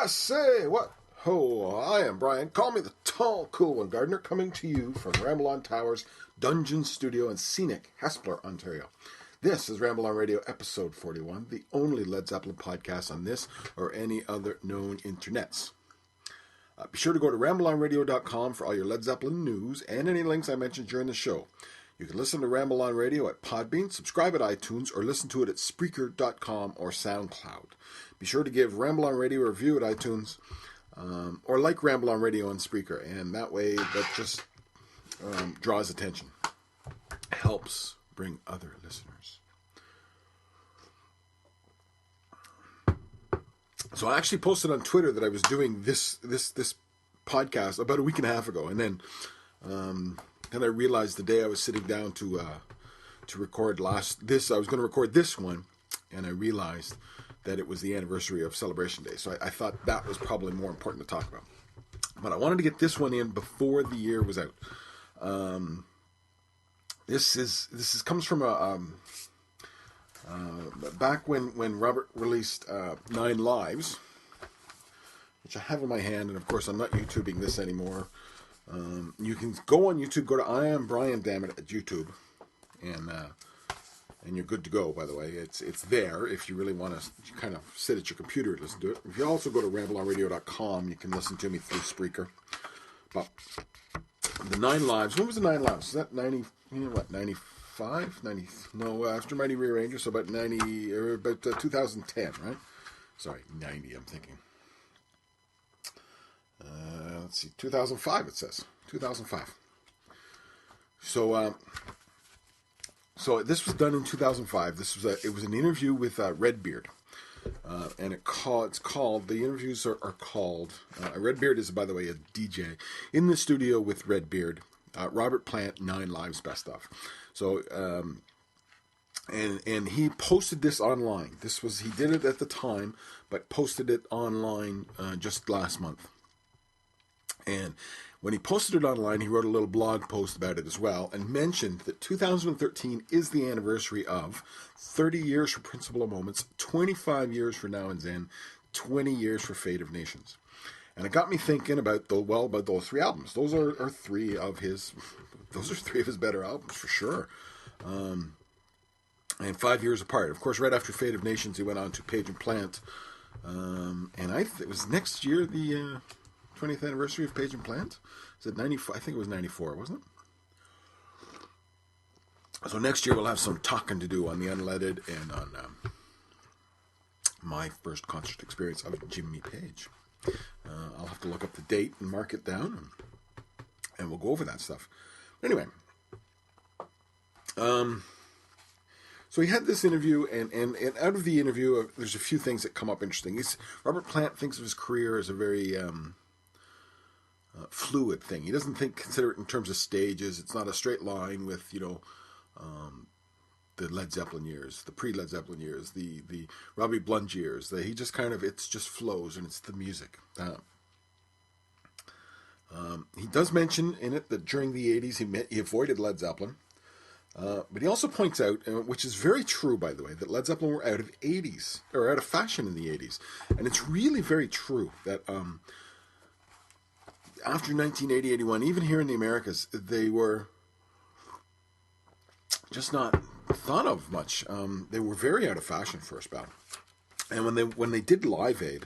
I say, what? Ho, I am Brian. Call me the tall, cool one, Gardner, coming to you from Ramble On Towers, Dungeon Studio in scenic Hespeler, Ontario. This is Ramble On Radio, episode 41, the only Led Zeppelin podcast on this or any other known internets. Be sure to go to rambleonradio.com for all your Led Zeppelin news and any links I mentioned during the show. You can listen to Ramble On Radio at Podbean, subscribe at iTunes, or listen to it at Spreaker.com or SoundCloud. Be sure to give Ramble On Radio a review at iTunes, or like Ramble On Radio on Spreaker, and that way that just draws attention. Helps bring other listeners. So I actually posted on Twitter that I was doing this podcast about a week and a half ago, and then I realized the day I was sitting down to record I was going to record this one, and I realized that it was the anniversary of Celebration Day. So I thought that was probably more important to talk about. But I wanted to get this one in before the year was out. This comes from back when Robert released 9 Lives, which I have in my hand, and of course I'm not YouTubing this anymore. You can go on YouTube, go to I Am Brian, damn it, at YouTube, and you're good to go, by the way. It's there if you really want to kind of sit at your computer and listen to it. If you also go to rambleonradio.com, you can listen to me through Spreaker. But the 9 Lives, when was the 9 Lives? Is that 90, 95? 90, no, after Mighty Rearranger, so about 90, or about 2010, right? Sorry, 90, I'm thinking. Let's see, 2005 it says. 2005. So this was done in 2005. It was an interview with Redbeard, and it's called. The interviews are called. Redbeard is, by the way, a DJ in the studio with Redbeard. Robert Plant, 9 Lives Best Of. So and he posted this online. He did it at the time, but posted it online just last month. And when he posted it online, he wrote a little blog post about it as well, and mentioned that 2013 is the anniversary of 30 years for Principle of Moments, 25 years for Now and Zen, 20 years for Fate of Nations. And it got me thinking about those 3 albums. Those are 3 of his better albums for sure. And 5 years apart. Of course, right after Fate of Nations, he went on to Page and Plant. And it was next year the 20th anniversary of Page and Plant. Is it 94? I think it was 94, wasn't it? So next year we'll have some talking to do on the Unleaded and on my first concert experience of Jimmy Page. I'll have to look up the date and mark it down, and we'll go over that stuff. Anyway, so he had this interview, and out of the interview, there's a few things that come up interesting. Robert Plant thinks of his career as a very fluid thing. He doesn't consider it in terms of stages. It's not a straight line with, the Led Zeppelin years, the pre-Led Zeppelin years, the Robbie Blunt years. He just it just flows, and it's the music. He does mention in it that during the 80s he avoided Led Zeppelin. But he also points out, which is very true, by the way, that Led Zeppelin were out of fashion in the 80s. And it's really very true that after 1980, 81, even here in the Americas, they were just not thought of much. They were very out of fashion for a spell. And when they did Live Aid,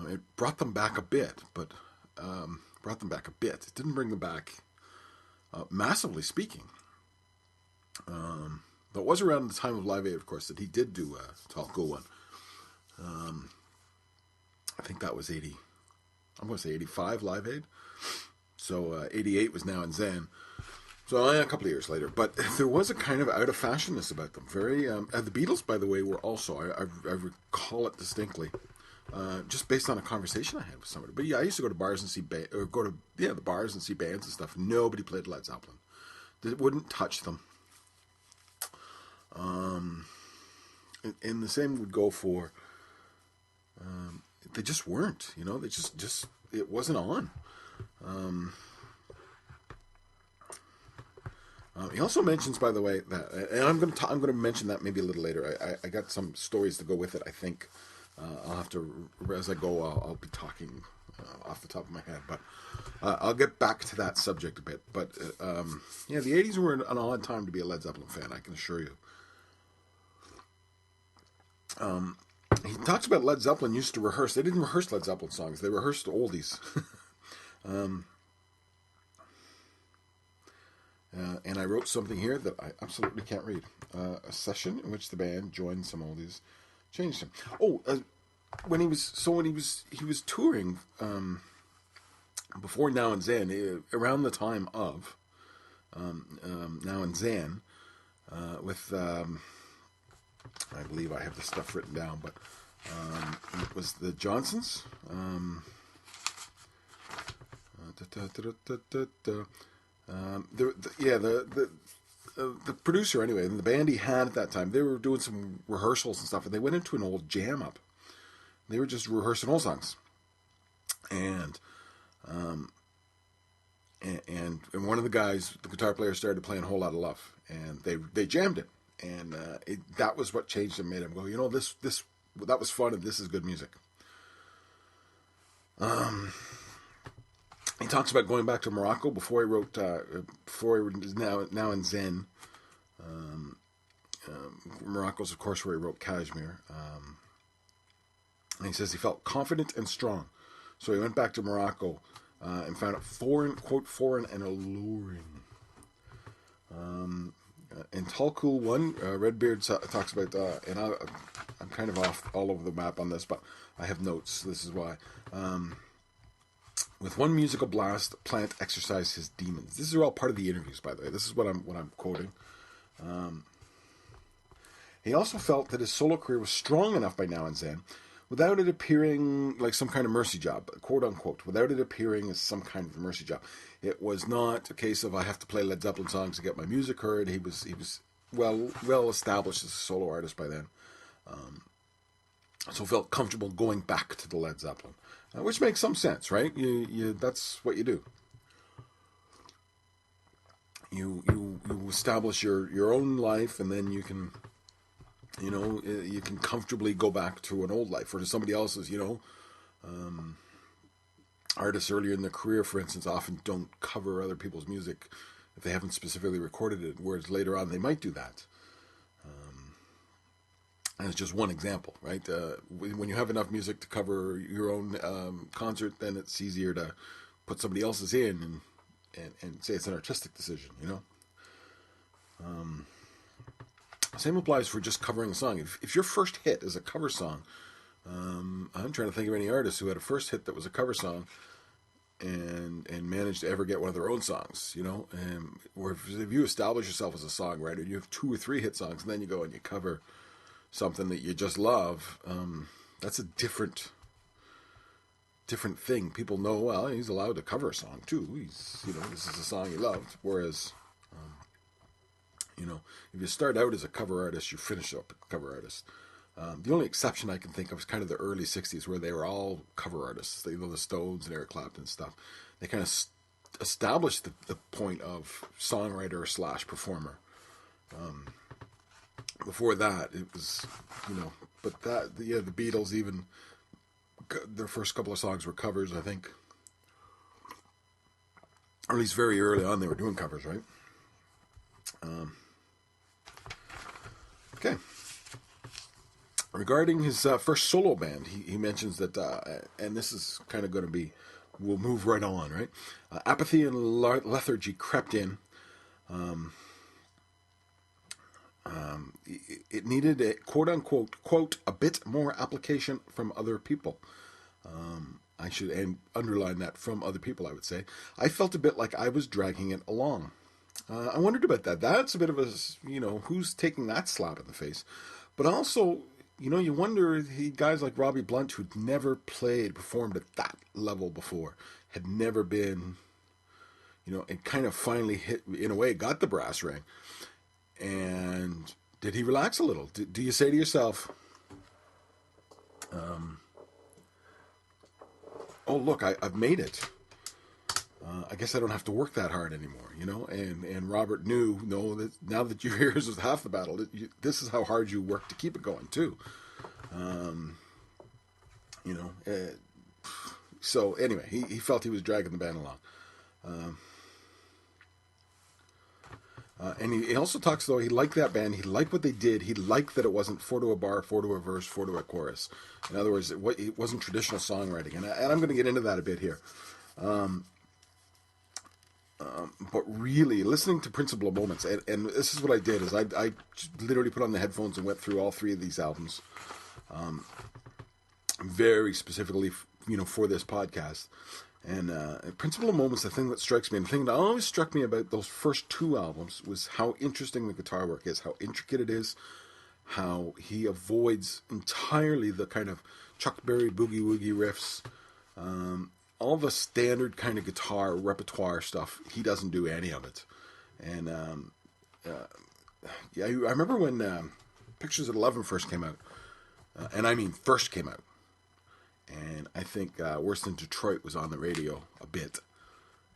it brought them back a bit, but It didn't bring them back massively speaking. But it was around the time of Live Aid, of course, that he did do a Tall Cool One. I think that was 80. I'm going to say 85 Live Aid. So 88 was Now and Zen. So a couple of years later. But there was a kind of out of fashionness about them. Very. The Beatles, by the way, were also. I recall it distinctly. Just based on a conversation I had with somebody. But yeah, I used to go to bars and see the bars and see bands and stuff. Nobody played Led Zeppelin. It wouldn't touch them. And the same would go for. They just weren't. They just it wasn't on. He also mentions, by the way, that, and I'm going to mention that maybe a little later. I got some stories to go with it, I think, I'll have to, as I go, I'll be talking off the top of my head, but I'll get back to that subject a bit. But yeah, the 80s were an odd time to be a Led Zeppelin fan, I can assure you. He talks about Led Zeppelin used to rehearse. They didn't rehearse Led Zeppelin songs. They rehearsed oldies. And I wrote something here that I absolutely can't read. A session in which the band joined some oldies, changed him. Oh, when he was touring before Now and Then, around the time of Now and Then, with I believe I have the stuff written down, but it was the Johnsons. The producer, anyway, and the band he had at that time, they were doing some rehearsals and stuff, and they went into an old jam up. They were just rehearsing old songs, and one of the guys, the guitar player, started playing "Whole Lot of Love," and they jammed it, and that was what changed him, made him go, you know, this that was fun, and this is good music. He talks about going back to Morocco before he wrote Now and Zen. Morocco's, of course, where he wrote Kashmir. And he says he felt confident and strong, so he went back to Morocco and found it foreign and alluring. And Tall Cool One, Redbeard talks about, and I'm kind of off all over the map on this, but I have notes. This is why. With one musical blast, Plant exorcised his demons. This is all part of the interviews, by the way. This is what I'm quoting. He also felt that his solo career was strong enough by Now and Then, without it appearing like some kind of mercy job, quote unquote, without it appearing as some kind of mercy job. It was not a case of I have to play Led Zeppelin songs to get my music heard. He was well established as a solo artist by then, so felt comfortable going back to the Led Zeppelin, which makes some sense, right? You that's what you do. You establish your own life, and then you can. You can comfortably go back to an old life or to somebody else's, artists earlier in their career, for instance, often don't cover other people's music if they haven't specifically recorded it, whereas later on they might do that. And it's just one example, right? When you have enough music to cover your own concert, then it's easier to put somebody else's in and say it's an artistic decision, Same applies for just covering a song. If your first hit is a cover song, I'm trying to think of any artist who had a first hit that was a cover song and managed to ever get one of their own songs, Or if you establish yourself as a songwriter, you have 2 or 3 hit songs, and then you go and you cover something that you just love, that's a different thing. People know, well, he's allowed to cover a song too. He's, this is a song he loved, whereas... if you start out as a cover artist, you finish up a cover artist. The only exception I can think of is kind of the early 60s, where they were all cover artists. The Stones and Eric Clapton and stuff. They kind of established the point of songwriter / performer. Before that, it was, but the Beatles, even their first couple of songs were covers, I think. Or at least very early on, they were doing covers, right? Okay. Regarding his first solo band, he mentions that, and this is kind of going to be, we'll move right on, right? Apathy and lethargy crept in. It needed a quote-unquote, quote, a bit more application from other people. I should underline that, from other people, I would say. I felt a bit like I was dragging it along. I wondered about that. That's a bit of a, who's taking that slap in the face? But also, you wonder, guys like Robbie Blunt, who'd never performed at that level before, had never been, and kind of finally hit, in a way, got the brass ring. And did he relax a little? Do you say to yourself, oh, look, I've made it. I guess I don't have to work that hard anymore, And Robert knew, that now that your ears was half the battle, this is how hard you work to keep it going too. You know. So anyway, he felt he was dragging the band along. And he also talks, though, he liked that band. He liked what they did. He liked that it wasn't four to a bar, four to a verse, four to a chorus. In other words, it wasn't traditional songwriting. And I'm going to get into that a bit here. But really, listening to Principle of Moments, and this is what I did, is I literally put on the headphones and went through all three of these albums. Very specifically, for this podcast. And Principle of Moments, the thing that strikes me, and the thing that always struck me about those first two albums was how interesting the guitar work is, how intricate it is, how he avoids entirely the kind of Chuck Berry boogie-woogie riffs, all the standard kind of guitar repertoire stuff. He doesn't do any of it. And I remember when Pictures at 11 first came out, and I mean first came out. And I think Worse Than Detroit was on the radio a bit.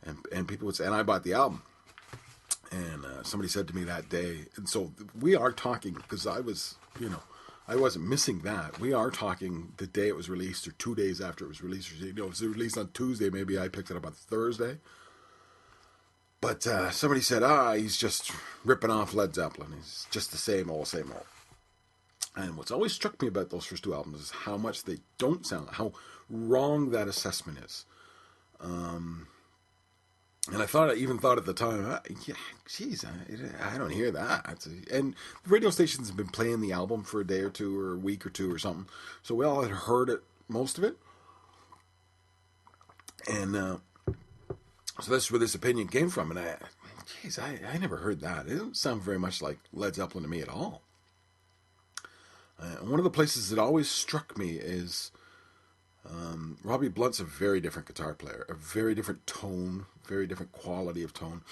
And people would say, and I bought the album. And somebody said to me that day, and so we are talking, because I was, I wasn't missing that. We are talking the day it was released, or 2 days after it was released. Or, if it was released on Tuesday, maybe I picked it up on Thursday. But somebody said, he's just ripping off Led Zeppelin. He's just the same old, same old. And what's always struck me about those first two albums is how much they don't sound, how wrong that assessment is. And I even thought at the time, geez, I don't hear that. And the radio stations have been playing the album for a day or two, or a week or two, or something. So we all had heard it, most of it. And so that's where this opinion came from. And I never heard that. It didn't sound very much like Led Zeppelin to me at all. One of the places that always struck me is Robbie Blunt's a very different guitar player, a very different tone, very different quality of tone.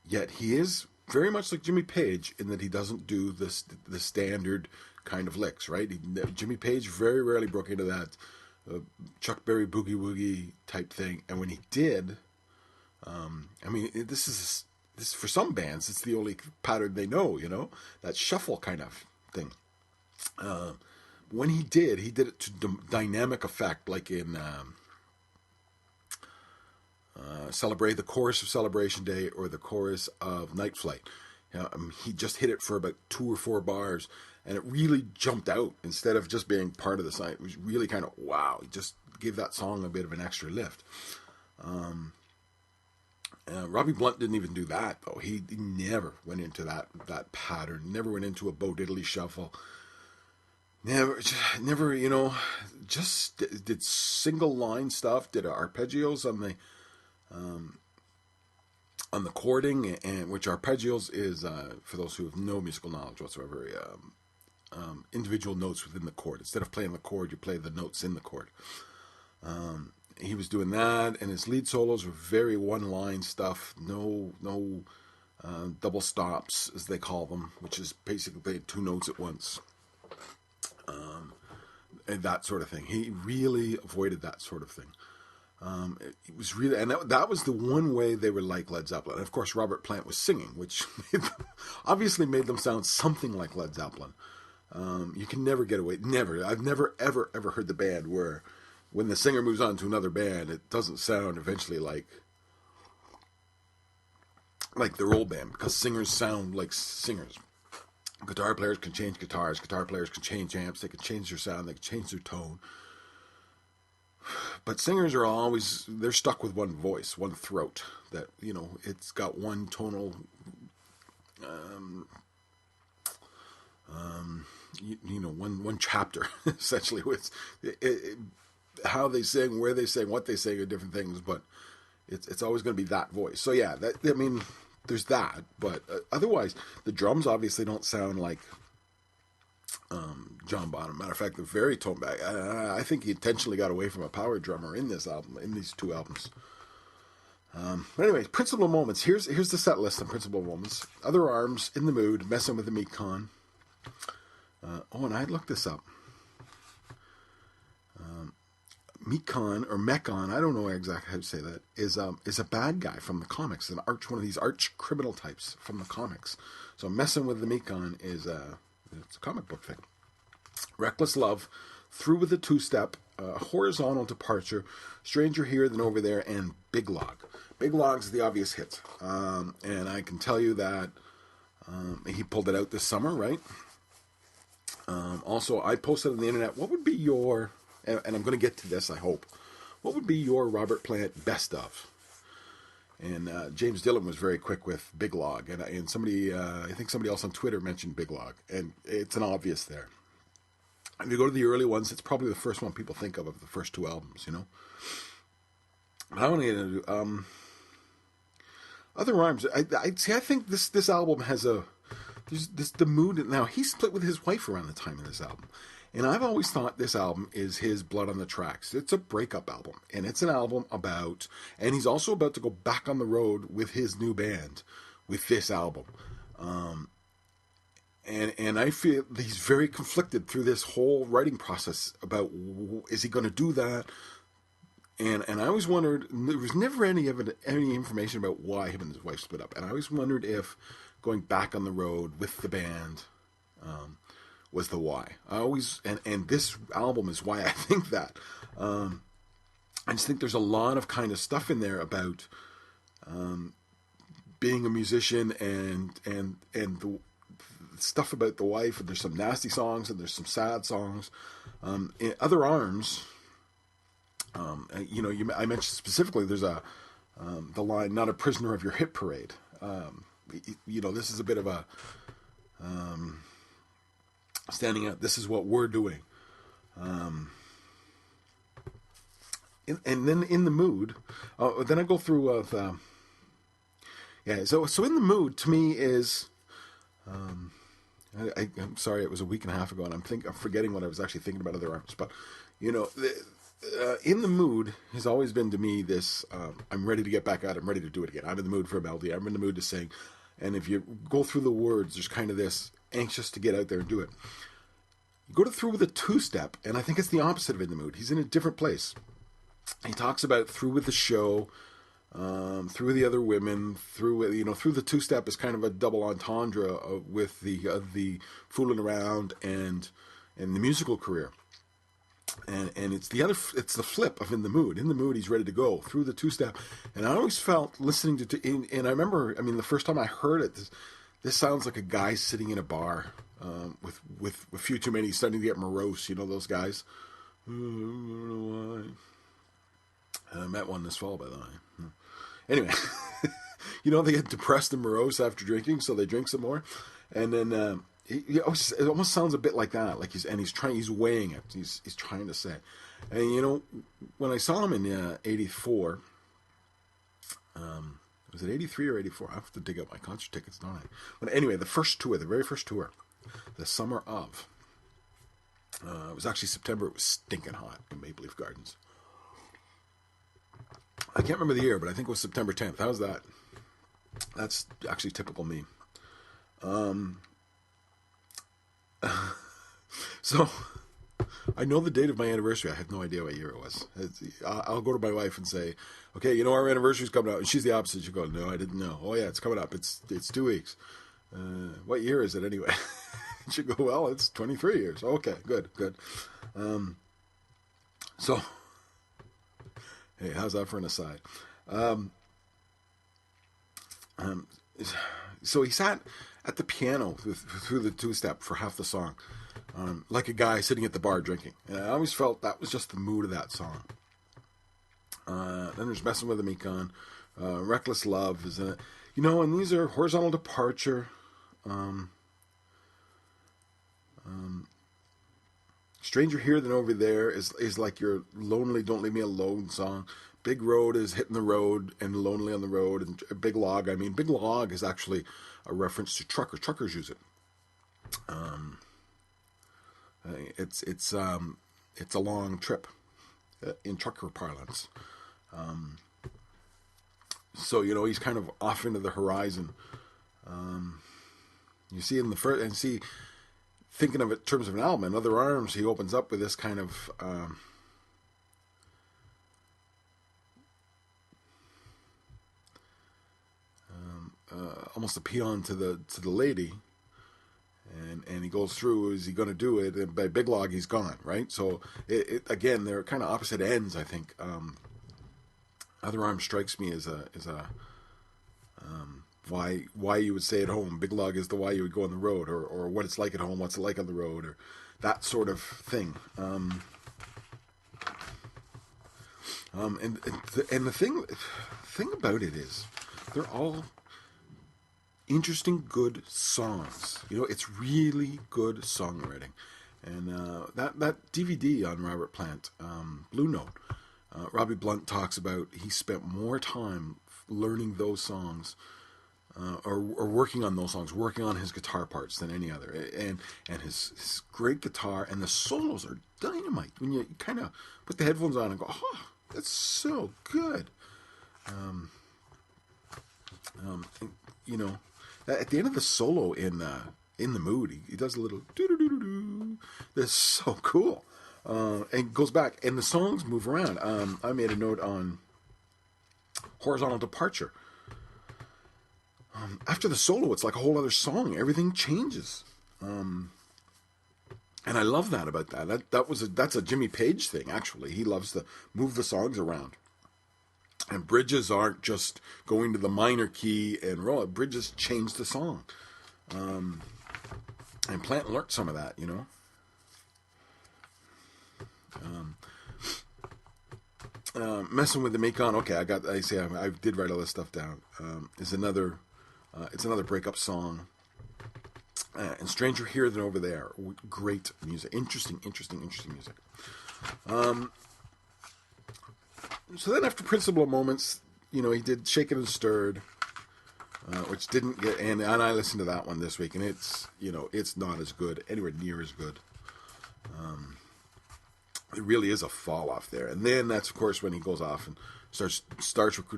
Yet he is very much like Jimmy Page in that he doesn't do the standard kind of licks, right? Jimmy Page very rarely broke into that Chuck Berry boogie-woogie type thing. And when he did, this is for some bands, it's the only pattern they know, that shuffle kind of thing. When he did it to dynamic effect, like in the chorus of Celebration Day or the chorus of Night Flight. He just hit it for about 2 or 4 bars, and it really jumped out instead of just being part of the song. It was really kind of wow. He just gave that song a bit of an extra lift. Robbie Blunt didn't even do that, though. He never went into that pattern. Never went into a Bo Diddley shuffle. Never, just did single line stuff. Did arpeggios on the chording, and which arpeggios is for those who have no musical knowledge whatsoever. Individual notes within the chord. Instead of playing the chord, you play the notes in the chord. He was doing that, and his lead solos were very one-line stuff. No double stops, as they call them, which is basically playing 2 notes at once. And that sort of thing. He really avoided that sort of thing. It was really, and that was the one way they were like Led Zeppelin. And of course, Robert Plant was singing, which obviously made them sound something like Led Zeppelin. You can never get away. Never. I've never, ever, ever heard the band where when the singer moves on to another band, it doesn't sound eventually like their old band, because singers sound like singers. Guitar players can change guitars. Guitar players can change amps. They can change their sound. They can change their tone. But singers are they're stuck with one voice, one throat. That, it's got one tonal, one chapter, essentially. With how they sing, where they sing, what they sing are different things, but it's always going to be that voice. So yeah, there's that, but otherwise, the drums obviously don't sound like John Bonham. Matter of fact, they're very toned back. I think he intentionally got away from a power drummer in this album, in these 2 albums. But anyway, Principal Moments. Here's the set list on Principal Moments. Other Arms, In the Mood, Messing with the Meat Con. And I looked this up. Mekon, or Mekon, I don't know exactly how to say that, is a bad guy from the comics, one of these arch criminal types from the comics. So Messing with the Mekon is it's a comic book thing. Reckless Love, Through with the Two-Step, Horizontal Departure, Stranger Here Than Over There, and Big Log. Big Log's the obvious hit. And I can tell you that he pulled it out this summer, right? Also, I posted on the internet, what would be your, and I'm going to get to this, I hope, what would be your Robert Plant best of? And James Dillon was very quick with Big Log, and somebody, I think somebody else on Twitter mentioned Big Log, and it's an obvious there. If you go to the early ones, it's probably the first one people think of the first two albums, you know. But I want to get into other rhymes. I think this album has the mood. Now, he split with his wife around the time of this album. And I've always thought this album is his Blood on the Tracks. It's a breakup album. And it's an album about... And he's also about to go back on the road with his new band with this album. And I feel he's very conflicted through this whole writing process about, is he going to do that? And I always wondered... There was never any information about why him and his wife split up. And I always wondered if going back on the road with the band... was the why. I always, and this album is why I think that. I just think there's a lot of kind of stuff in there about being a musician and the stuff about the wife. And there's some nasty songs and there's some sad songs. In Other Arms, I mentioned specifically there's the line, "Not a prisoner of your hit parade." This is a bit of a standing out. This is what we're doing. And then In the Mood, then I go through so In the Mood to me is, I'm sorry, it was a week and a half ago, and I'm forgetting what I was actually thinking about Other Arms, but In the Mood has always been to me this, I'm ready to get back out, I'm ready to do it again, I'm in the mood for a melody, I'm in the mood to sing. And if you go through the words, there's kind of this anxious to get out there and do it. You go Through with a Two-Step, and I think it's the opposite of In the Mood. He's in a different place. He talks about through with the show, through with the other women, through the Two-Step is kind of a double entendre with the fooling around and the musical career. And it's the flip of In the Mood. In the Mood, he's ready to go through the Two-Step. And I always felt listening to, and I remember, the first time I heard it, this sounds like a guy sitting in a bar with a few too many, starting to get morose. You know those guys? I don't know why. I met one this fall, by the way. Anyway, they get depressed and morose after drinking, so they drink some more. And then it almost sounds a bit like that. Like he's weighing it. He's trying to say. And when I saw him in '84. Was it 83 or 84? I have to dig up my concert tickets, don't I? But anyway, the very first tour, the summer of. It was actually September. It was stinking hot in Maple Leaf Gardens. I can't remember the year, but I think it was September 10th. How's that? That's actually typical me. So, I know the date of my anniversary. I had no idea what year it was. I'll go to my wife and say, okay, our anniversary's coming up. And she's the opposite. She'll go, no, I didn't know. Oh, yeah, it's coming up. It's 2 weeks. What year is it anyway? She'll go, well, it's 23 years. Okay, good. So, hey, how's that for an aside? So he sat at the piano through the Two-Step for half the song. Like a guy sitting at the bar drinking. And I always felt that was just the mood of that song. Then there's Messing with a Mekon. Reckless Love is in it. And these are Horizontal Departure. Stranger Here Than Over There is like your lonely, Don't Leave Me Alone song. Big Road is Hitting the Road and Lonely on the Road. And Big Log, Big Log is actually a reference to truckers. Truckers use it. It's a long trip in trucker parlance. So he's kind of off into the horizon. You see in the first, and see, thinking of it in terms of an album, in Other Arms, he opens up with this kind of almost a paean to the lady. and he goes through, is he going to do it? And by Big Log, he's gone, right? So, again, they're kind of opposite ends, I think. Other Arms strikes me as a why you would stay at home. Big Log is the why you would go on the road, or what it's like at home, what's it like on the road, or that sort of thing. And the thing about it is, they're all interesting, good songs. It's really good songwriting. And that DVD on Robert Plant, Blue Note, Robbie Blunt talks about he spent more time learning those songs or working on those songs, working on his guitar parts than any other. And his great guitar, and the solos are dynamite. When you kind of put the headphones on and go, oh, that's so good. And, at the end of the solo in The Mood, he does a little doo-doo-doo-doo-doo. That's so cool. And goes back, and the songs move around. I made a note on Horizontal Departure. After the solo, it's like a whole other song. Everything changes. And I love that about that. That's a Jimmy Page thing, actually. He loves to move the songs around. And bridges aren't just going to the minor key and roll. Bridges change the song. And Plant learned some of that, Messing with the Macon. Okay, I did write all this stuff down. Is another. It's another breakup song. And Stranger Here Than Over There. Great music. Interesting music. So then after Principle of Moments, he did Shaken and Stirred, which didn't get, and I listened to that one this week, and it's not as good, anywhere near as good. It really is a fall off there. And then that's, of course, when he goes off and starts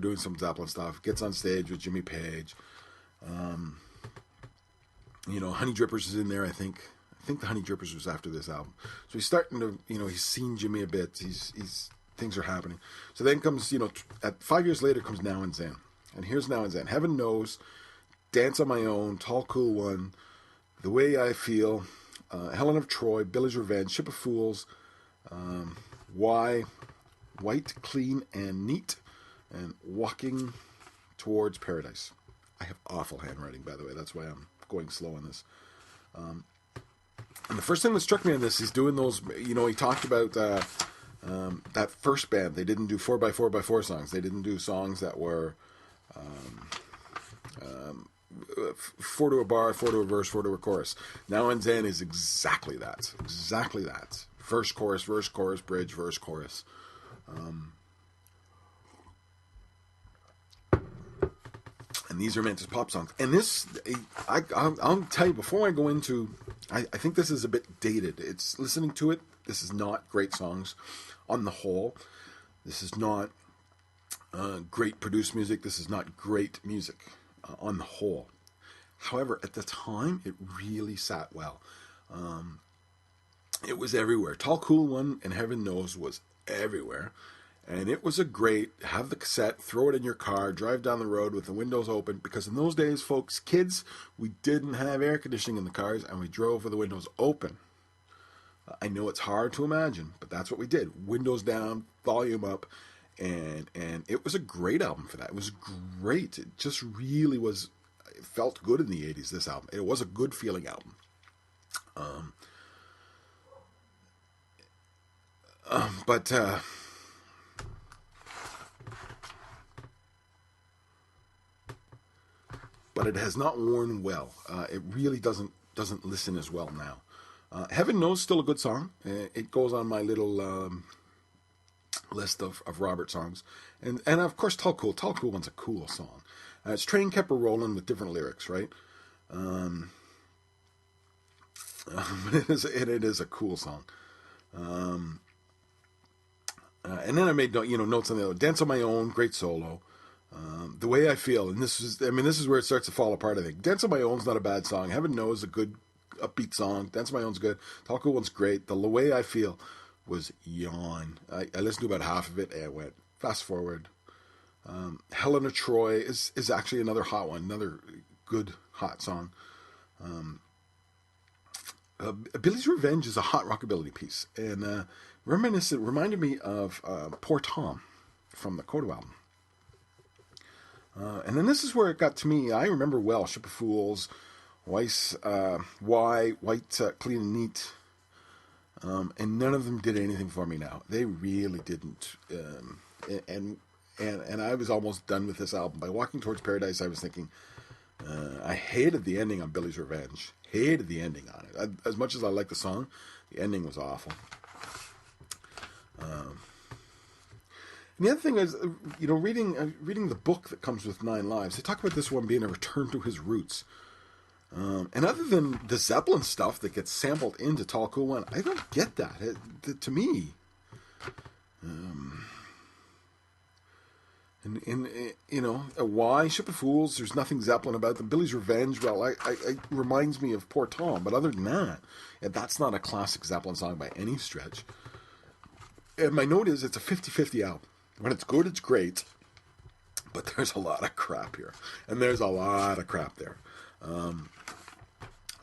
doing some Zeppelin stuff, gets on stage with Jimmy Page. Honey Drippers is in there, I think. I think the Honey Drippers was after this album. So he's starting to, he's seen Jimmy a bit. He's things are happening. So then comes, at 5 years later comes Now and Zen. And here's Now and Zen. Heaven Knows, Dance on My Own, Tall Cool One, The Way I Feel, Helen of Troy, Billy's Revenge, Ship of Fools, Why, White, Clean, and Neat, and Walking Towards Paradise. I have awful handwriting, by the way. That's why I'm going slow on this. And the first thing that struck me on this is doing those, he talked about that first band. They didn't do 4x4x4 songs. They didn't do songs that were 4 to a bar, 4 to a verse, 4 to a chorus. Now and Zen is exactly that. Exactly that. Verse, chorus, bridge, verse, chorus. And these are meant as pop songs. And this, I'll tell you, before I go into, I think this is a bit dated. It's listening to it, this is not great songs on the whole. This is not great produced music. This is not great music on the whole. However, at the time, it really sat well. It was everywhere. Tall Cool One and Heaven Knows was everywhere. And it was a great, have the cassette, throw it in your car, drive down the road with the windows open. Because in those days, folks, kids, we didn't have air conditioning in the cars, and we drove with the windows open. I know it's hard to imagine, but that's what we did. Windows down, volume up, and it was a great album for that. It was great. It just really was, it felt good in the 80s, this album. It was a good feeling album. But it has not worn well. It really doesn't listen as well now. Heaven Knows still a good song. It goes on my little list of Robert songs. And of course, Tall Cool. Tall Cool One's a cool song. It's Train Kept a Rolling with different lyrics, right? It is a cool song. And then I made notes on the other. Dance on My Own, great solo. The Way I Feel, and this is where it starts to fall apart, I think. Dance on My Own's not a bad song. Heaven Knows a good upbeat song. Dance on My Own's good. Tall Cool One's great. The Way I Feel was yawn. I listened to about half of it and I went, fast forward. Helen of Troy is actually another hot one, another good hot song. Billy's Revenge is a hot rockabilly piece, and reminded me of Poor Tom from the Kodo album. And then this is where it got to me. I remember well Ship of Fools, White, Clean and Neat, and none of them did anything for me now. They really didn't. And I was almost done with this album. By Walking Towards Paradise, I was thinking, I hated the ending on Billy's Revenge. Hated the ending on it. As much as I liked the song, the ending was awful. And the other thing is, reading the book that comes with 9 Lives, they talk about this one being a return to his roots. And other than the Zeppelin stuff that gets sampled into Tall Cool One, I don't get that. To me, why Ship of Fools? There's nothing Zeppelin about them. Billy's Revenge, well, it reminds me of Poor Tom, but other than that, that's not a classic Zeppelin song by any stretch. And my note is, it's a 50-50 album. When it's good, it's great, but there's a lot of crap here, and there's a lot of crap there.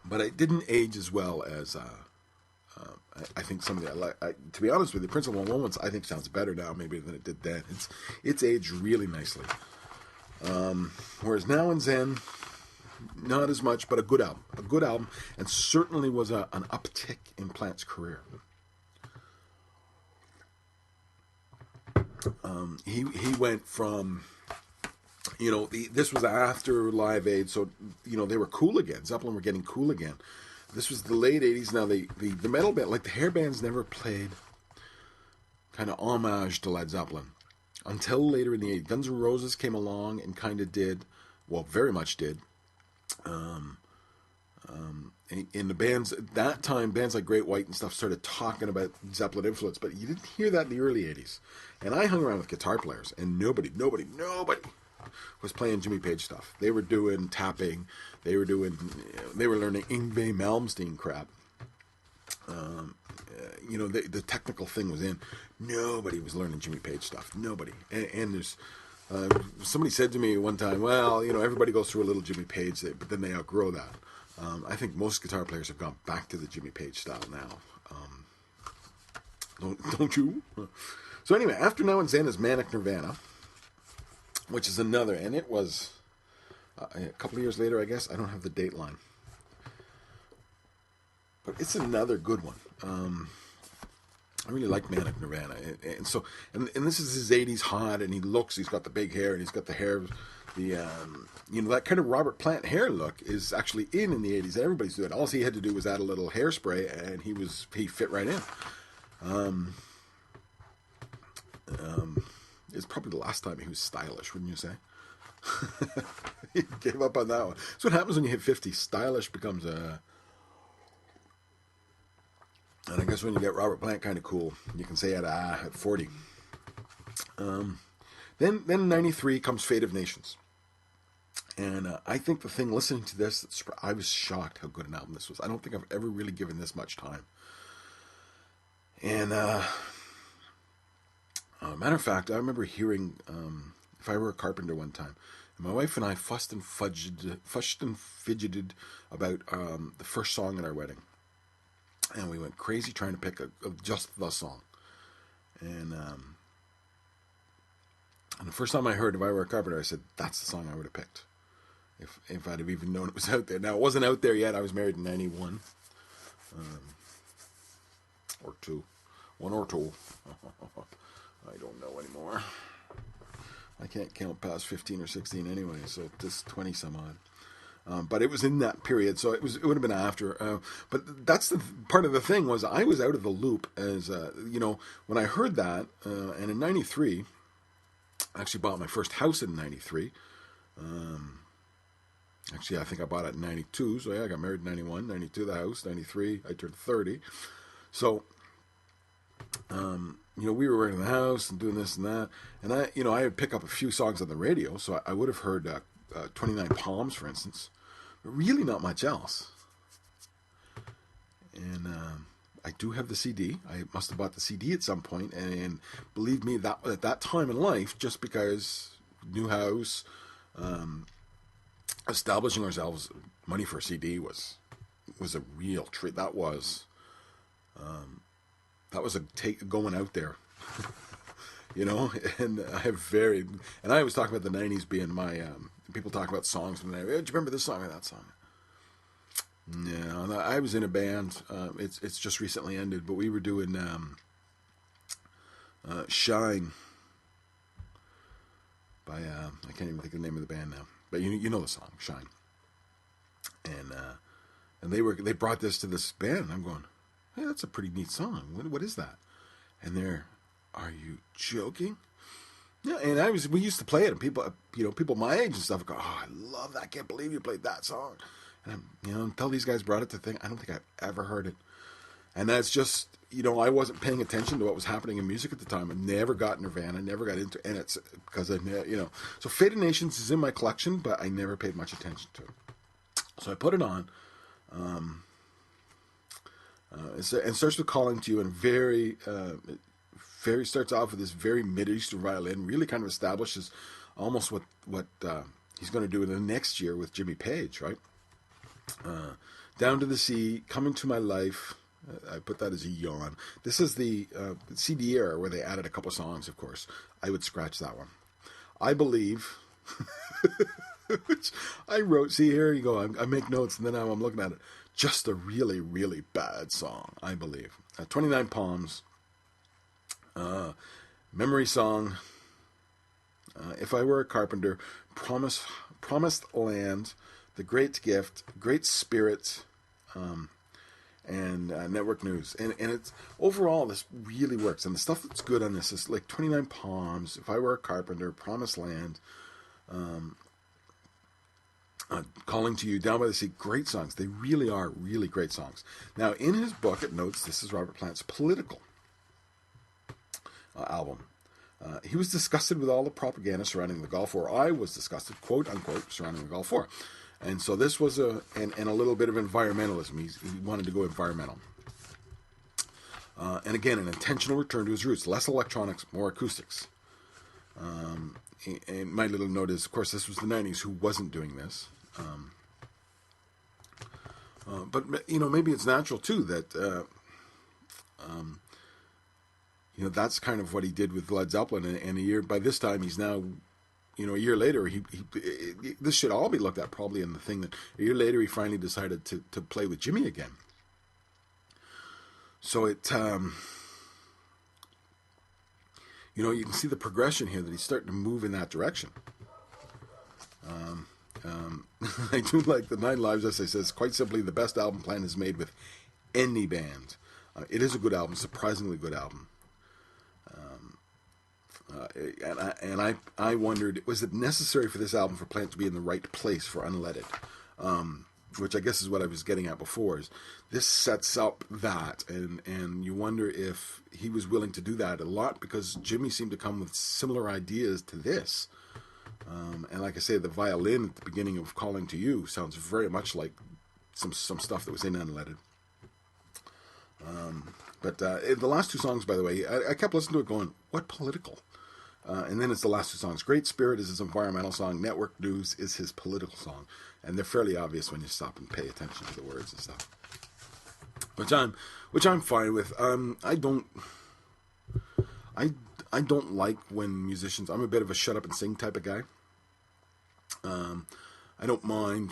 But it didn't age as well as I think some of the. To be honest with you, Principal Moments I think sounds better now maybe than it did then. It's aged really nicely. Whereas Now and Zen, not as much, but a good album, and certainly was an uptick in Plant's career. He went from. This was after Live Aid, so, they were cool again. Zeppelin were getting cool again. This was the late 80s. Now, the metal band, like the hair bands, never played kind of homage to Led Zeppelin until later in the 80s. Guns N' Roses came along and kind of did, well, very much did. In the bands, at that time, bands like Great White and stuff started talking about Zeppelin influence, but you didn't hear that in the early 80s. And I hung around with guitar players, and nobody was playing Jimmy Page stuff. They were doing tapping. They were learning Yngwie Malmsteen crap. The technical thing was in. Nobody was learning Jimmy Page stuff. Nobody. And there's somebody said to me one time, well, everybody goes through a little Jimmy Page, but then they outgrow that. I think most guitar players have gone back to the Jimmy Page style now. Don't you? So anyway, after Now and Zen is Manic Nirvana, which is another, and it was a couple of years later, I guess. I don't have the date line. But it's another good one. I really like Manic Nirvana. And this is his 80s hot, and he's got the big hair, and he's got the hair, that kind of Robert Plant hair look is actually in the 80s, and everybody's doing it. All he had to do was add a little hairspray, and he fit right in. It's probably the last time he was stylish, wouldn't you say? He gave up on that one. That's what happens when you hit 50. Stylish becomes a... And I guess when you get Robert Plant kind of cool, you can say at 40. Then 93 comes Fate of Nations. And I think the thing, listening to this, I was shocked how good an album this was. I don't think I've ever really given this much time. And... matter of fact, I remember hearing If I Were a Carpenter one time. And my wife and I fussed and fidgeted about the first song in our wedding. And we went crazy trying to pick just the song. And the first time I heard If I Were a Carpenter, I said, that's the song I would have picked. If I'd have even known it was out there. Now, it wasn't out there yet. I was married in 91. Or 2. 1 or 2. I don't know anymore. I can't count past 15 or 16 anyway, so just 20 some odd. But it was in that period, so it would have been after. But that's the part of the thing was I was out of the loop as when I heard that, and in '93, I actually bought my first house in '93. Actually, I think I bought it in '92. So yeah, I got married in '91, '92 the house, '93 I turned 30. So. We were renting the house and doing this and that, and I would pick up a few songs on the radio, so I would have heard 29 Palms, for instance, but really not much else. And I do have the CD. I must have bought the CD at some point, and believe me, that at that time in life, just because new house, establishing ourselves, money for a CD was was a real treat. That was a take going out there, you know. And I was talking about the '90s being my. People talk about songs from there. Do you remember this song or that song? No, I was in a band. It's just recently ended, but we were doing "Shine" by I can't even think of the name of the band now, but you know the song "Shine," and they brought this to this band, and I'm going, hey, that's a pretty neat song. What is that? And are you joking? Yeah, and we used to play it, and people my age and stuff go, oh, I love that. I can't believe you played that song. And until these guys brought it to the thing, I don't think I've ever heard it. And that's just, I wasn't paying attention to what was happening in music at the time. I never got Nirvana, never got into, and it's because so Fate of Nations is in my collection, but I never paid much attention to it. So I put it on, and starts with Calling to You, and very starts off with this very Mideastern violin, really kind of establishes almost what he's going to do in the next year with Jimmy Page, right? Down to the Sea, Come Into My Life. I put that as a yawn. This is the CD era where they added a couple songs, of course. I would scratch that one. I Believe, which I wrote. See, here you go. I make notes, and then I'm looking at it. Just a really, really bad song, I Believe. 29 Palms. Memory Song. If I Were a Carpenter. Promised Land. The Great Gift. Great Spirit. And Network News. And it's overall, this really works. And the stuff that's good on this is like 29 Palms, If I Were a Carpenter, Promised Land, Calling to You, Down by the Sea. Great songs. They really are really great songs. Now, in his book, it notes this is Robert Plant's political album. He was disgusted with all the propaganda surrounding the Gulf War. I was disgusted, quote unquote, surrounding the Gulf War. And so this was a little bit of environmentalism. He wanted to go environmental. And again, an intentional return to his roots. Less electronics, more acoustics. And my little note is, of course, this was the 90s. Who wasn't doing this? But, maybe it's natural, too, that, that's kind of what he did with Led Zeppelin. And by this time, he's now... a year later, this should all be looked at probably in the thing that a year later he finally decided to play with Jimmy again. So it, you can see the progression here that he's starting to move in that direction. I do like the 9 Lives essay says, quite simply, the best album Plant has made with any band. It is a good album, surprisingly good album. And I wondered, was it necessary for this album for Plant to be in the right place for Unleaded? Which I guess is what I was getting at before. Is this sets up that, and you wonder if he was willing to do that a lot, because Jimmy seemed to come with similar ideas to this. And like I say, the violin at the beginning of Calling to You sounds very much like some stuff that was in Unleaded. But the last 2 songs, by the way, I kept listening to it going, what political? And then it's the last 2 songs. Great Spirit is his environmental song. Network News is his political song. And they're fairly obvious when you stop and pay attention to the words and stuff. Which I'm fine with. I don't like when musicians... I'm a bit of a shut up and sing type of guy. I don't mind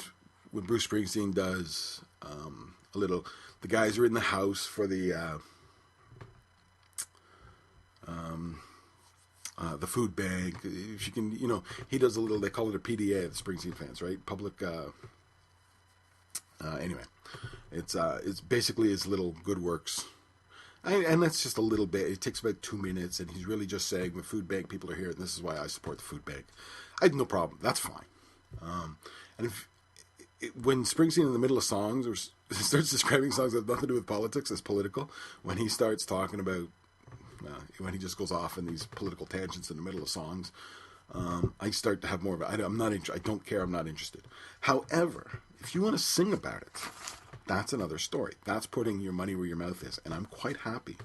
when Bruce Springsteen does a little... The guys are in the house for the food bank. If you can, he does a little. They call it a PDA. The Springsteen fans, right? Public. Anyway, it's basically his little good works, and that's just a little bit. It takes about 2 minutes, and he's really just saying the food bank people are here, and this is why I support the food bank. I have no problem. That's fine. And when Springsteen in the middle of songs or starts describing songs that have nothing to do with politics as political, when he starts talking about, when he just goes off in these political tangents in the middle of songs, I start to have more of it. I don't care. I'm not interested. However, if you want to sing about it, that's another story. That's putting your money where your mouth is. And I'm quite happy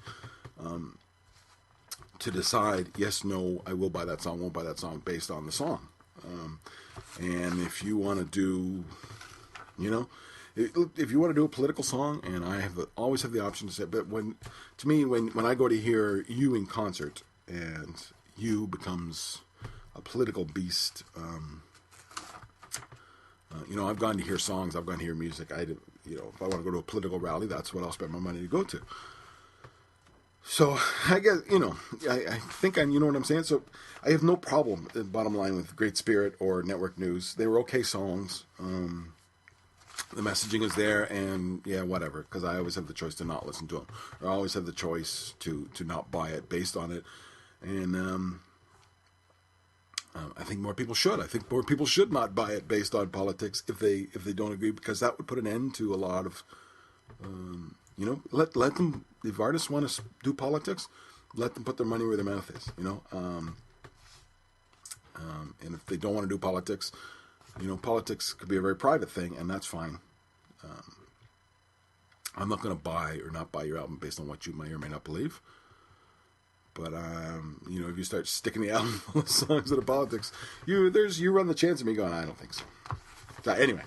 to decide, yes, no, I will buy that song, won't buy that song based on the song. And if you want to do, if you want to do a political song, and I always have the option to say, but when I go to hear you in concert, and you becomes a political beast, I've gone to hear songs, I've gone to hear music. If I want to go to a political rally, that's what I'll spend my money to go to. So I guess, I think you know what I'm saying? So I have no problem, bottom line, with Great Spirit or Network News. They were okay songs. The messaging is there, and yeah, whatever, because I always have the choice to not listen to them. Or I always have the choice to not buy it based on it. And I think more people should. I think more people should not buy it based on politics if they don't agree, because that would put an end to a lot of... let them, if artists want to do politics, let them put their money where their mouth is, and if they don't want to do politics, politics could be a very private thing, and that's fine. I'm not going to buy or not buy your album based on what you may or may not believe. But, if you start sticking the album full of songs that are politics, you run the chance of me going, I don't think so. So anyway,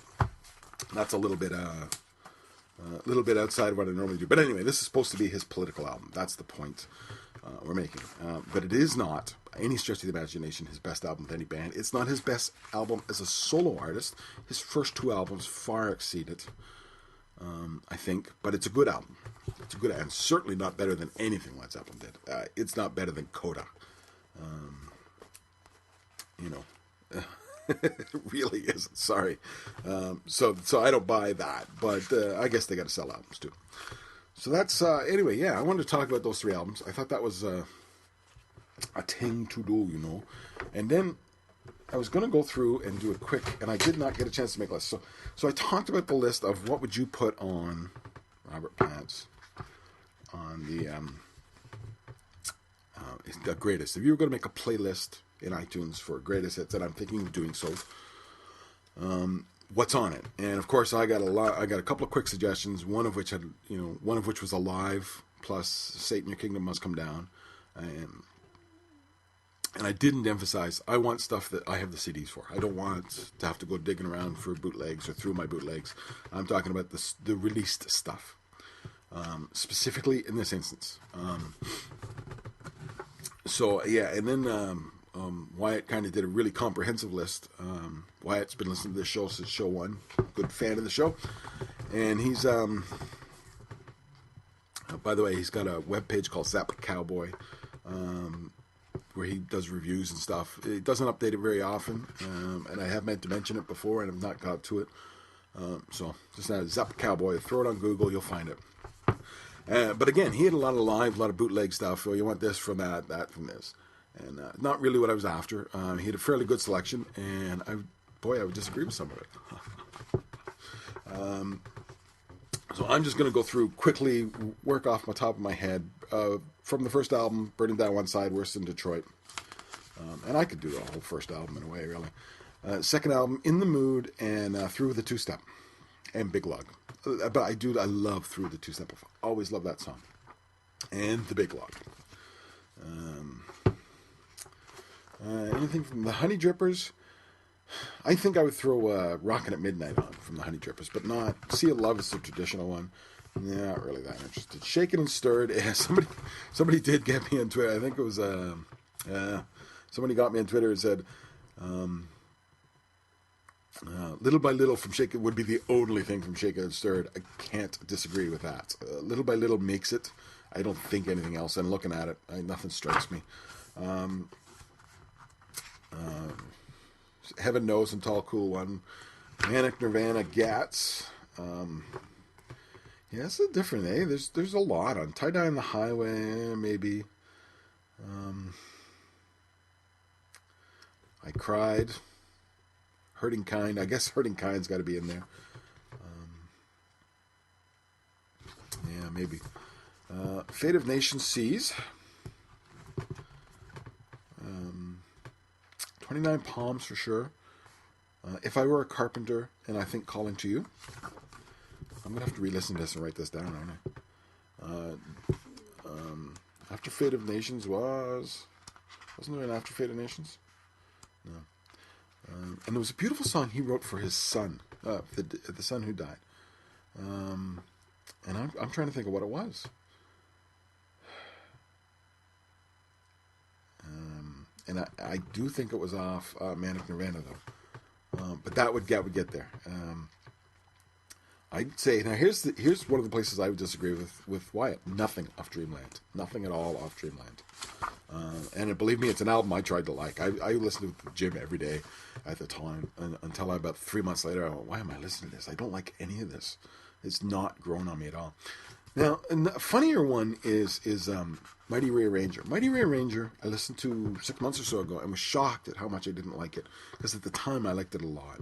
that's a little bit outside of what I normally do. But anyway, this is supposed to be his political album. That's the point we're making. But it is not, by any stretch of the imagination, his best album with any band. It's not his best album as a solo artist. His first two albums far exceed it, I think. But it's a good album. It's a good, and certainly not better than anything Led Zeppelin did. It's not better than Coda. It really isn't. Sorry. So I don't buy that, but I guess they got to sell albums too. So that's anyway. Yeah, I wanted to talk about those three albums. I thought that was a thing to do, And then I was going to go through and do a quick, and I did not get a chance to make a list. So I talked about the list of what would you put on Robert Plant's on the greatest. If you were going to make a playlist in iTunes for greatest hits, and I'm thinking of doing so, what's on it? And of course, I got a couple of quick suggestions. One of which was Alive plus Satan, Your Kingdom Must Come Down, and I didn't emphasize. I want stuff that I have the CDs for. I don't want to have to go digging around for bootlegs or through my bootlegs. I'm talking about the released stuff. Specifically in this instance. And then Wyatt kind of did a really comprehensive list. Wyatt's been listening to this show since show one. Good fan of the show. And he's, by the way, he's got a webpage called Zap Cowboy, where he does reviews and stuff. He doesn't update it very often, and I have meant to mention it before, and I've not got to it. So just now, Zap Cowboy. Throw it on Google, you'll find it. But again, he had a lot of live, a lot of bootleg stuff. Oh, you want this from that from this. And not really what I was after. He had a fairly good selection, and I would disagree with some of it. So I'm just going to go through quickly, work off the top of my head. From the first album, Burning Down One Side, Worse Than Detroit. And I could do the whole first album in a way, really. Second album, In the Mood, and Through the Two-Step, and Big Lug. But I love Through the Two-Step. I've always loved that song. And The Big Lug. Anything from the Honey Drippers? I think I would throw Rockin' at Midnight on from the Honey Drippers, but not Sea of Love is the traditional one. Not really that interested. Shaken and Stirred. Yeah, somebody did get me on Twitter. I think it was somebody got me on Twitter and said, Little by Little from Shaken would be the only thing from Shaken and Stirred. I can't disagree with that. Little by Little makes it. I don't think anything else. And looking at it, nothing strikes me. Heaven Knows and Tall Cool One. Manic Nirvana, Gats. Yeah, it's a different, There's a lot on Tie Dye on the Highway, maybe. I Cried. Hurting Kind. I guess Hurting Kind's got to be in there. Yeah, maybe. Fate of Nation Seas. 29 Palms for sure. If I Were a Carpenter, and I think Calling to You. I'm going to have to re-listen to this and write this down, aren't I? After Fate of Nations wasn't there an After Fate of Nations? No. And there was a beautiful song he wrote for his son, the son who died. And I'm trying to think of what it was. And I do think it was off Manic Nirvana, though. But that would get there. I'd say, now here's one of the places I would disagree with Wyatt. Nothing off Dreamland. Nothing at all off Dreamland. And believe me, it's an album I tried to like. I listened to it at the gym every day at the time, until about 3 months later, I went, why am I listening to this? I don't like any of this. It's not grown on me at all. Now, and the funnier one is Mighty Rearranger. Mighty Rearranger, I listened to 6 months or so ago and was shocked at how much I didn't like it, because at the time I liked it a lot.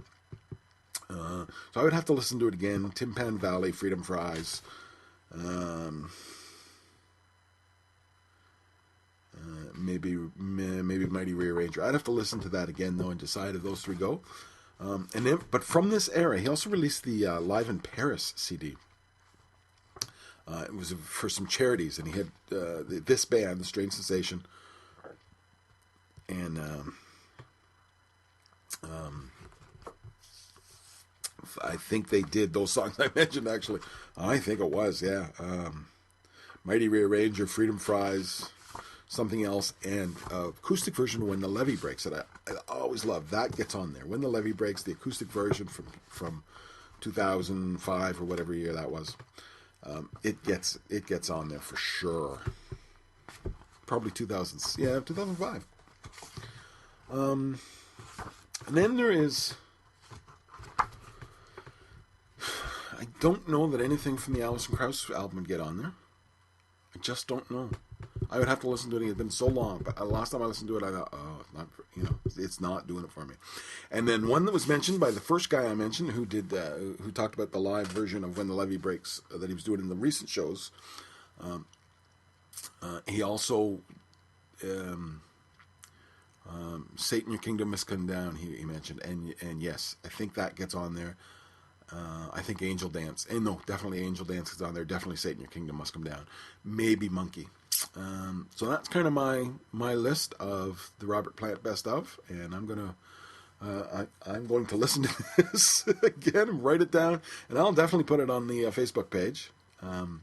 So I would have to listen to it again. Tin Pan Valley, Freedom Fries, maybe Mighty Rearranger. I'd have to listen to that again though and decide if those three go. But from this era, he also released the Live in Paris CD. It was for some charities, and he had this band, The Strange Sensation, and I think they did those songs I mentioned, actually. I think it was, yeah. Mighty Rearranger, Freedom Fries, something else, and acoustic version of When the Levee Breaks that I always love. That gets on there. When the Levee Breaks, the acoustic version from 2005 or whatever year that was. It gets on there for sure. Probably 2005. And then there is, I don't know that anything from the Alison Krauss album would get on there. I just don't know. I would have to listen to it. It had been so long, but last time I listened to it, I thought, it's not doing it for me. And then one that was mentioned by the first guy I mentioned, who talked about the live version of When the Levee Breaks that he was doing in the recent shows. He also, Satan, Your Kingdom Must Come Down, he mentioned, and yes, I think that gets on there. I think Angel Dance, and no, definitely Angel Dance is on there. Definitely Satan, Your Kingdom Must Come Down. Maybe Monkey. So that's kind of my list of the Robert Plant best of, and I'm going to listen to this again and write it down, and I'll definitely put it on the Facebook page. And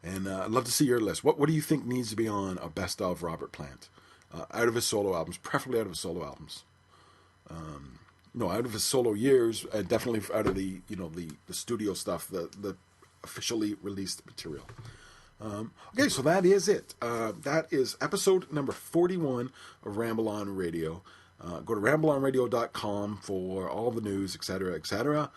I'd love to see your list. What do you think needs to be on a best of Robert Plant out of his solo albums, preferably out of his solo albums? No, out of his solo years, definitely out of the studio stuff, the officially released material. Okay, so that is it. That is episode number 41 of Ramble On Radio. Go to rambleonradio.com for all the news, etc., etc.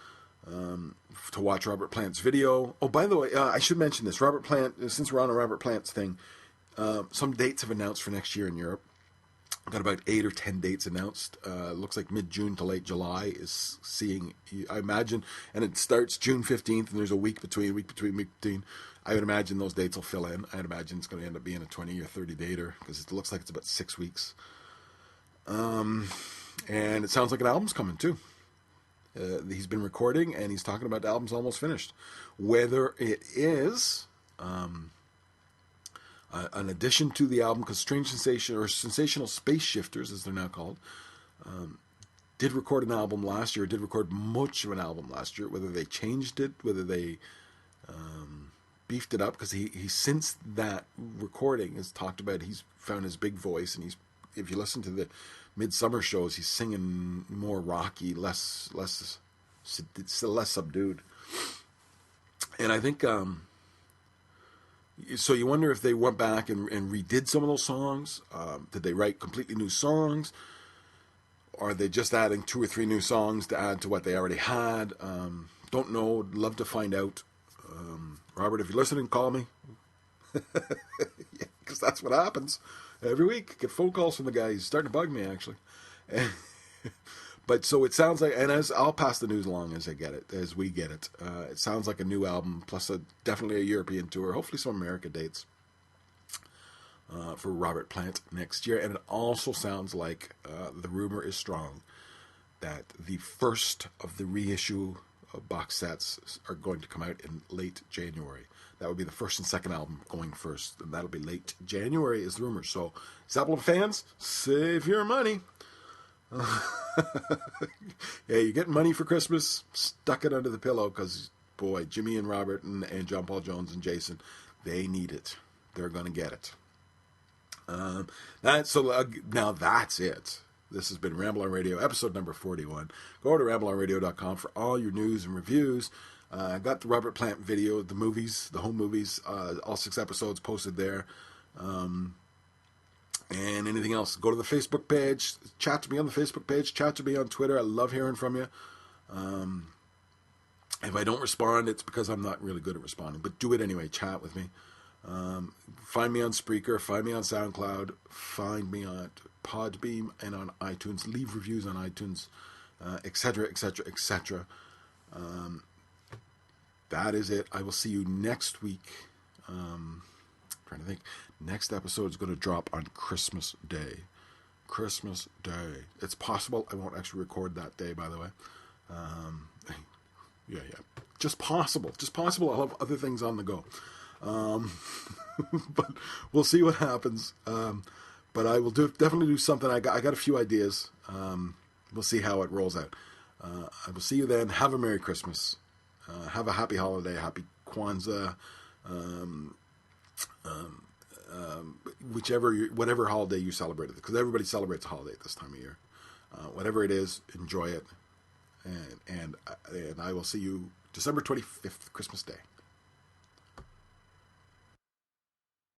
To watch Robert Plant's video. Oh, by the way, I should mention this. Robert Plant, since we're on a Robert Plant's thing, some dates have announced for next year in Europe. Got about 8 or 10 dates announced. Looks like mid-June to late July is seeing, I imagine, and it starts June 15th, and there's a week between. I would imagine those dates will fill in. I'd imagine it's going to end up being a 20 or 30 dater, because it looks like it's about 6 weeks. And it sounds like an album's coming, too. He's been recording, and he's talking about the album's almost finished. Whether it is an addition to the album, because Strange Sensation, or Sensational Space Shifters, as they're now called, did record an album last year, did record much of an album last year. Whether they changed it, whether they beefed it up, because he since that recording has talked about he's found his big voice, and if you listen to the Midsummer shows, he's singing more rocky, less subdued. And I think so you wonder if they went back and redid some of those songs. Did they write completely new songs? Or are they just adding 2 or 3 new songs to add to what they already had? Don't know. Love to find out. Robert, if you're listening, call me. Because that's what happens. Every week, I get phone calls from the guy. He's starting to bug me, actually. But so it sounds like, and I'll pass the news along as we get it. It sounds like a new album, plus definitely a European tour, hopefully some America dates for Robert Plant next year. And it also sounds like the rumor is strong that the first of the reissue box sets are going to come out in late January. That would be the first and second album going first, and that'll be late January is the rumor. So, Zeppelin fans, save your money. Yeah, you're getting money for Christmas, stuck it under the pillow, because boy, Jimmy and Robert and John Paul Jones and Jason, they need it. They're going to get it. Now that's it. This has been Ramble On Radio, episode number 41. Go to rambleonradio.com for all your news and reviews. I got the Robert Plant video, the movies, the home movies, all 6 episodes posted there. And anything else. Go to the Facebook page. Chat to me on the Facebook page. Chat to me on Twitter. I love hearing from you. If I don't respond, it's because I'm not really good at responding. But do it anyway. Chat with me. Find me on Spreaker, find me on SoundCloud, find me on Podbeam and on iTunes. Leave reviews on iTunes, etc., etc., etc. That is it. I will see you next week. Trying to think. Next episode is going to drop on Christmas Day. Christmas Day. It's possible I won't actually record that day, by the way. Yeah. Just possible. I'll have other things on the go. But we'll see what happens. But I will definitely do something. I got a few ideas. We'll see how it rolls out. I will see you then. Have a Merry Christmas. Have a happy holiday, happy Kwanzaa, whatever holiday you celebrate, because everybody celebrates a holiday at this time of year. Whatever it is, enjoy it. And I will see you December 25th, Christmas Day.